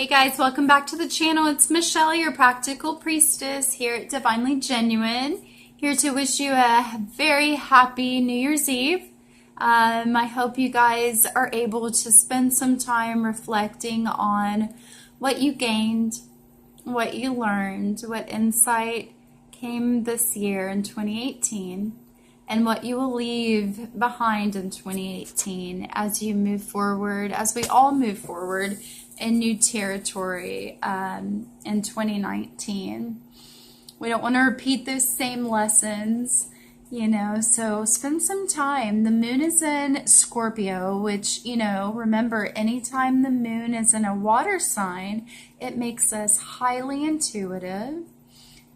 Hey guys, welcome back to the channel. It's Michelle, your practical priestess here at Divinely Genuine. Here to wish you a very happy New Year's Eve. I hope you guys are able to spend some time reflecting on what you gained, what you learned, what insight came this year in 2018, and what you will leave behind in 2018 as you move forward, as we all move forward in new territory in 2019. We don't want to repeat those same lessons, so spend some time. The moon is in Scorpio, which, remember, anytime the moon is in a water sign, it makes us highly intuitive,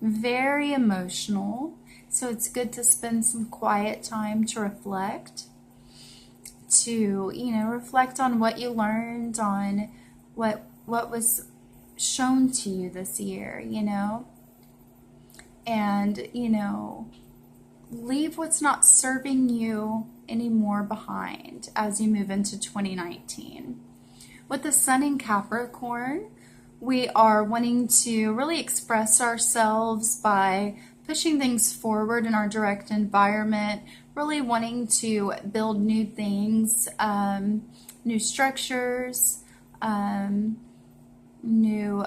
very emotional. So it's good to spend some quiet time to reflect, reflect on what you learned, on what was shown to you this year, and, leave what's not serving you anymore behind as you move into 2019. With the sun in Capricorn, we are wanting to really express ourselves by pushing things forward in our direct environment, really wanting to build new things, new structures, new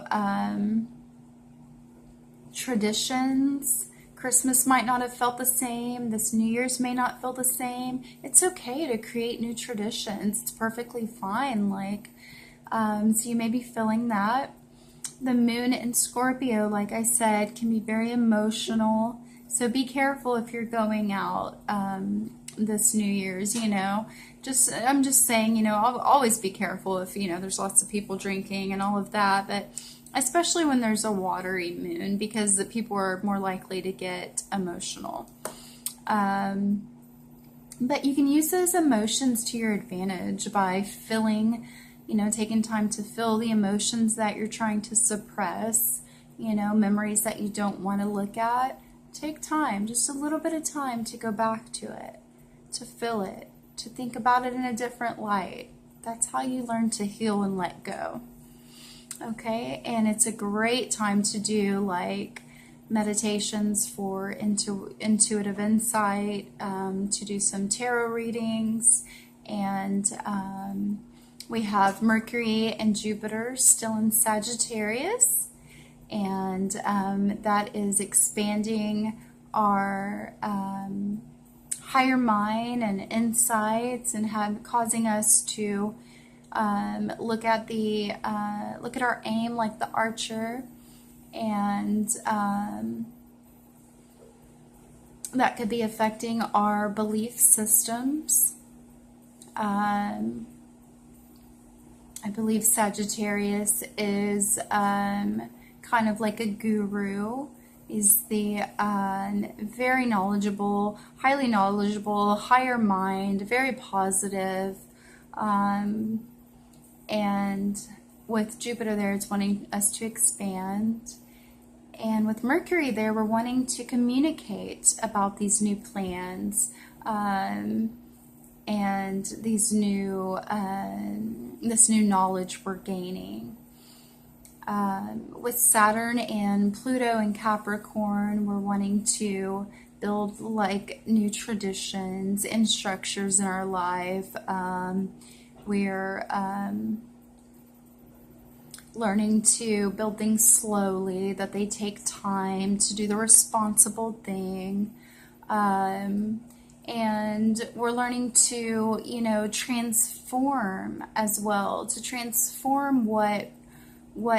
traditions. Christmas might not have felt the same. This New Year's may not feel the same. It's okay to create new traditions. It's perfectly fine. So you may be feeling that. The moon in Scorpio, like I said, can be very emotional. So be careful if you're going out this New Year's, I'm just saying, I'll always be careful if, there's lots of people drinking and all of that, but especially when there's a watery moon, because the people are more likely to get emotional. But you can use those emotions to your advantage by feeling, taking time to feel the emotions that you're trying to suppress, memories that you don't want to look at. Take time, just a little bit of time to go back to it, to feel it, to think about it in a different light. That's how you learn to heal and let go. Okay, and it's a great time to do meditations for intuitive insight, to do some tarot readings, and we have Mercury and Jupiter still in Sagittarius, and that is expanding our higher mind and insights, and causing us to look at our aim like the archer, and that could be affecting our belief systems. I believe Sagittarius is kind of like a guru. He's the very knowledgeable, highly knowledgeable, higher mind, very positive. And with Jupiter there, it's wanting us to expand. And with Mercury there, we're wanting to communicate about these new plans, and these new, this new knowledge we're gaining. With Saturn and Pluto and Capricorn, we're wanting to build new traditions and structures in our life. We're learning to build things slowly, that they take time to do the responsible thing. And we're learning to, transform as well, to transform what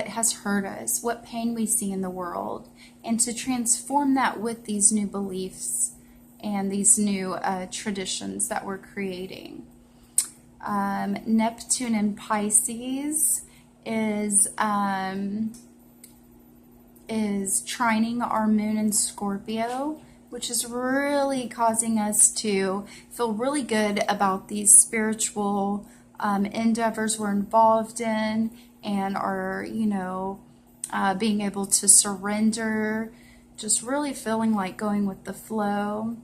has hurt us, what pain we see in the world, and to transform that with these new beliefs and these new traditions that we're creating. Neptune in Pisces is trining our moon in Scorpio, which is really causing us to feel really good about these spiritual endeavors we're involved in, and are, being able to surrender, just really feeling like going with the flow.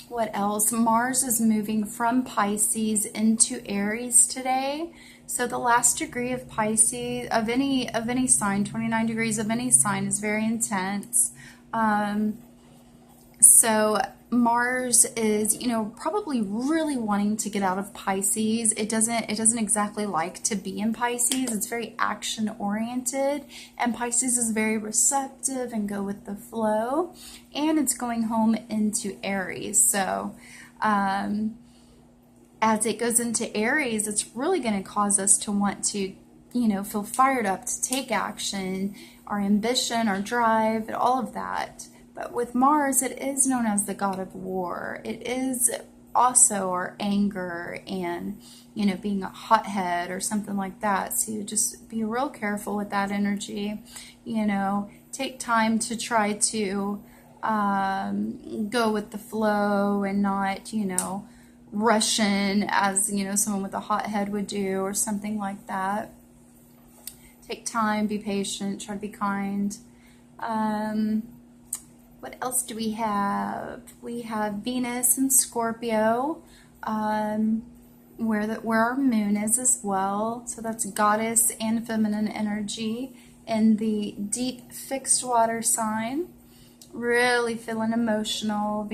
What else? Mars is moving from Pisces into Aries today. So the last degree of Pisces, of any sign, 29 degrees of any sign, is very intense. So Mars is, probably really wanting to get out of Pisces. It doesn't exactly like to be in Pisces. It's very action oriented, and Pisces is very receptive and go with the flow, and it's going home into Aries. So as it goes into Aries, it's really going to cause us to want to, feel fired up to take action, our ambition, our drive, all of that. But with Mars, it is known as the god of war. It is also our anger and, being a hothead or something like that. So just be real careful with that energy. Take time to try to go with the flow and not, rush in as, someone with a hothead would do or something like that. Take time, be patient, try to be kind. What else do we have? We have Venus and Scorpio, where our moon is as well. So that's goddess and feminine energy in the deep fixed water sign. Really feeling emotional.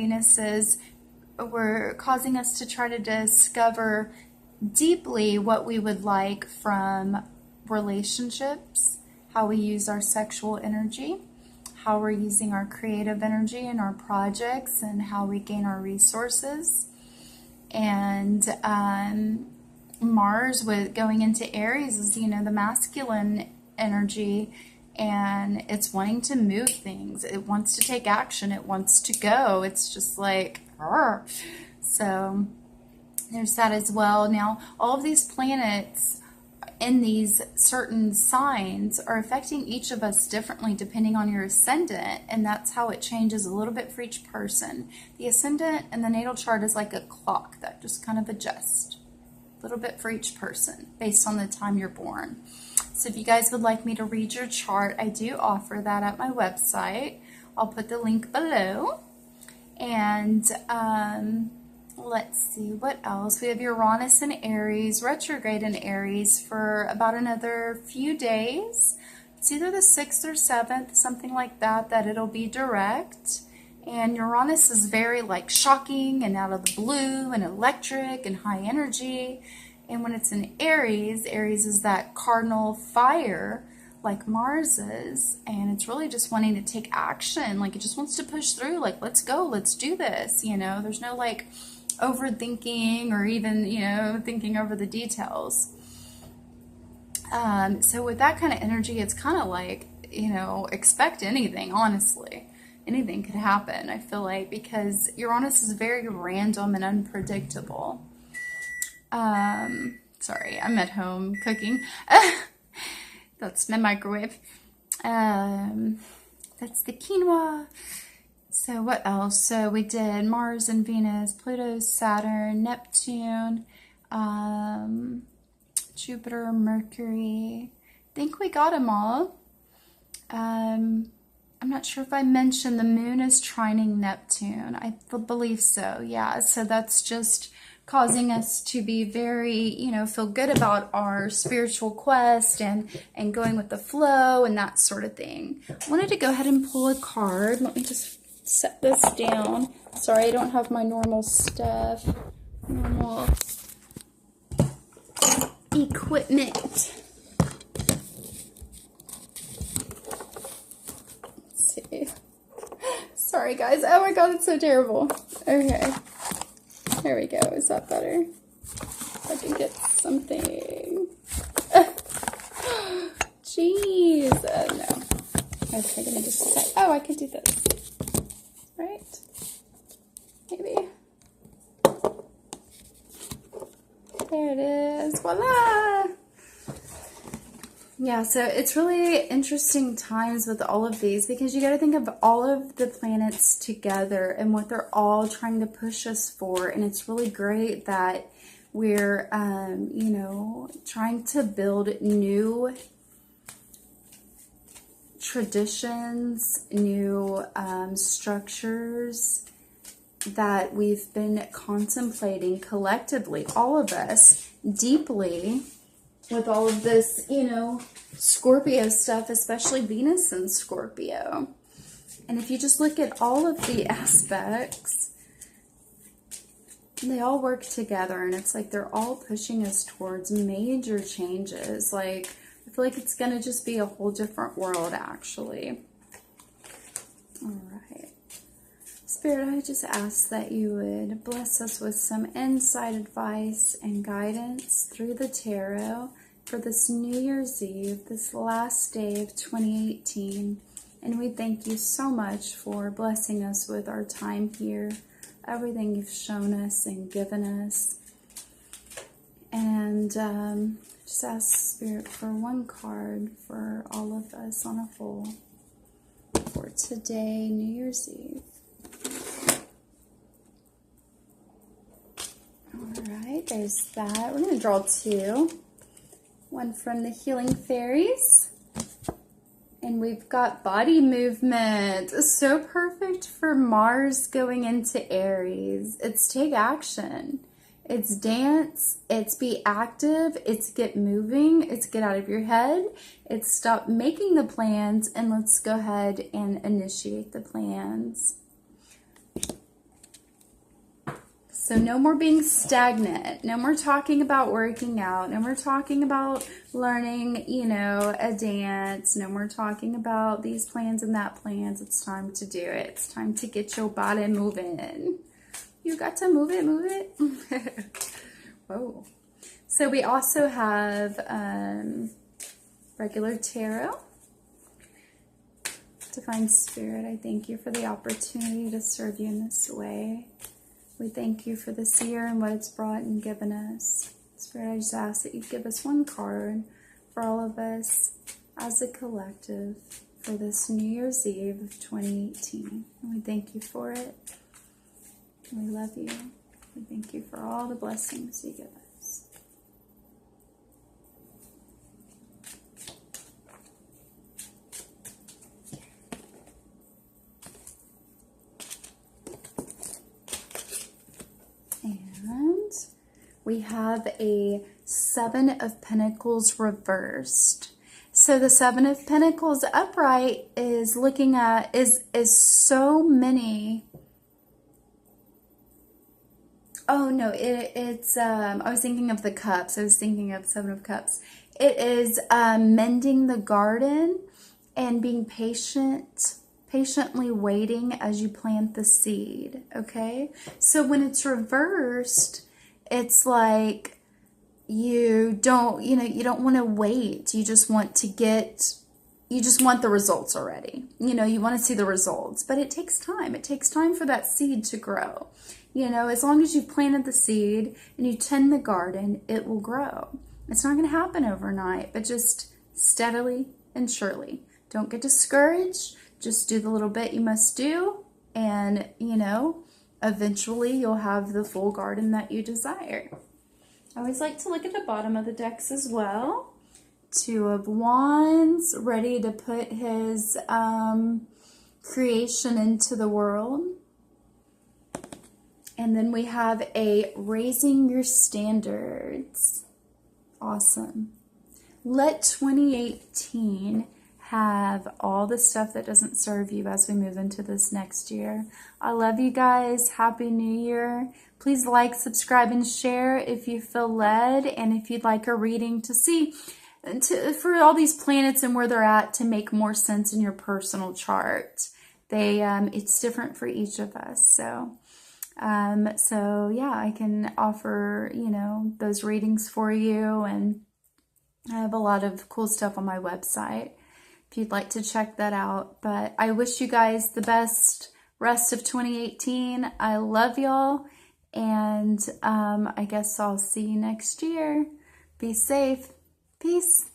We're causing us to try to discover deeply what we would like from relationships, how we use our sexual energy, how we're using our creative energy in our projects, and how we gain our resources. And Mars with going into Aries is, the masculine energy, and it's wanting to move things. It wants to take action. It wants to go. It's just like, argh. So there's that as well. Now, all of these planets in these certain signs are affecting each of us differently depending on your ascendant, and that's how it changes a little bit for each person. The ascendant and the natal chart is like a clock that just kind of adjusts a little bit for each person based on the time you're born. So if you guys would like me to read your chart, I do offer that at my website. I'll put the link below. And let's see, what else? We have Uranus in Aries, retrograde in Aries for about another few days. It's either the 6th or 7th, something like that, that it'll be direct. And Uranus is very shocking and out of the blue and electric and high energy. And when it's in Aries, Aries is that cardinal fire like Mars is, and it's really just wanting to take action. It just wants to push through, let's go, let's do this. There's no overthinking or even, thinking over the details. So with that kind of energy, it's kind of expect anything, honestly. Anything could happen, I feel like, because Uranus is very random and unpredictable. Sorry, I'm at home cooking. That's my microwave. That's the quinoa. So what else? So we did Mars and Venus, Pluto, Saturn, Neptune, Jupiter, Mercury. I think we got them all. I'm not sure if I mentioned the moon is trining Neptune. I believe so, yeah. So that's just causing us to be very, feel good about our spiritual quest and going with the flow and that sort of thing. I wanted to go ahead and pull a card. Let me just set this down. Sorry, I don't have my normal stuff, normal equipment. Let's see. Sorry, guys. Oh my God, it's so terrible. Okay. There we go. Is that better? I can get something. Jeez. No. Okay, let me just set. Oh, I could do this. Right? Maybe. There it is. Voila! Yeah, so it's really interesting times with all of these because you got to think of all of the planets together and what they're all trying to push us for. And it's really great that we're, trying to build new traditions, new structures, that we've been contemplating collectively, all of us, deeply, with all of this, you know, Scorpio stuff, especially Venus in Scorpio. And if you just look at all of the aspects, they all work together, and it's like they're all pushing us towards major changes. Like, I feel like it's going to just be a whole different world, actually. All right. Spirit, I just ask that you would bless us with some insight, advice, and guidance through the tarot for this New Year's Eve, this last day of 2018. And we thank you so much for blessing us with our time here, everything you've shown us and given us. And just ask Spirit for one card for all of us on a whole for today, New Year's Eve. All right, there's that. We're going to draw two. One from the Healing Fairies. And we've got body movement. So perfect for Mars going into Aries. It's take action. It's dance. It's be active. It's get moving. It's get out of your head. It's stop making the plans and let's go ahead and initiate the plans. So no more being stagnant. No more talking about working out. No more talking about learning, you know, a dance. No more talking about these plans and that plans. It's time to do it. It's time to get your body moving. You got to move it, move it. Whoa. So we also have regular tarot. Divine Spirit, I thank you for the opportunity to serve you in this way. We thank you for this year and what it's brought and given us. Spirit, I just ask that you give us one card for all of us as a collective for this New Year's Eve of 2018. And we thank you for it. We love you. We thank you for all the blessings you give us. And we have a Seven of Pentacles reversed. So the Seven of Pentacles upright is looking at, is so many. Oh no, it's I was thinking of the cups. I was thinking of Seven of Cups. It is mending the garden and being patient, patiently waiting as you plant the seed. Okay, so when it's reversed, it's like you don't, you don't want to wait. You just want to get, you just want the results already. You know, you want to see the results, but it takes time. It takes time for that seed to grow. You know, as long as you've planted the seed and you tend the garden, it will grow. It's not going to happen overnight, but just steadily and surely. Don't get discouraged. Just do the little bit you must do. And, you know, eventually you'll have the full garden that you desire. I always like to look at the bottom of the decks as well. Two of Wands, ready to put his creation into the world. And then we have a Raising Your Standards. Awesome. Let 2018 have all the stuff that doesn't serve you as we move into this next year. I love you guys. Happy New Year. Please like, subscribe, and share if you feel led, and if you'd like a reading to see for all these planets and where they're at to make more sense in your personal chart. It's different for each of us. So yeah, I can offer, those readings for you, and I have a lot of cool stuff on my website if you'd like to check that out. But I wish you guys the best rest of 2018. I love y'all, and I guess I'll see you next year. Be safe. Peace.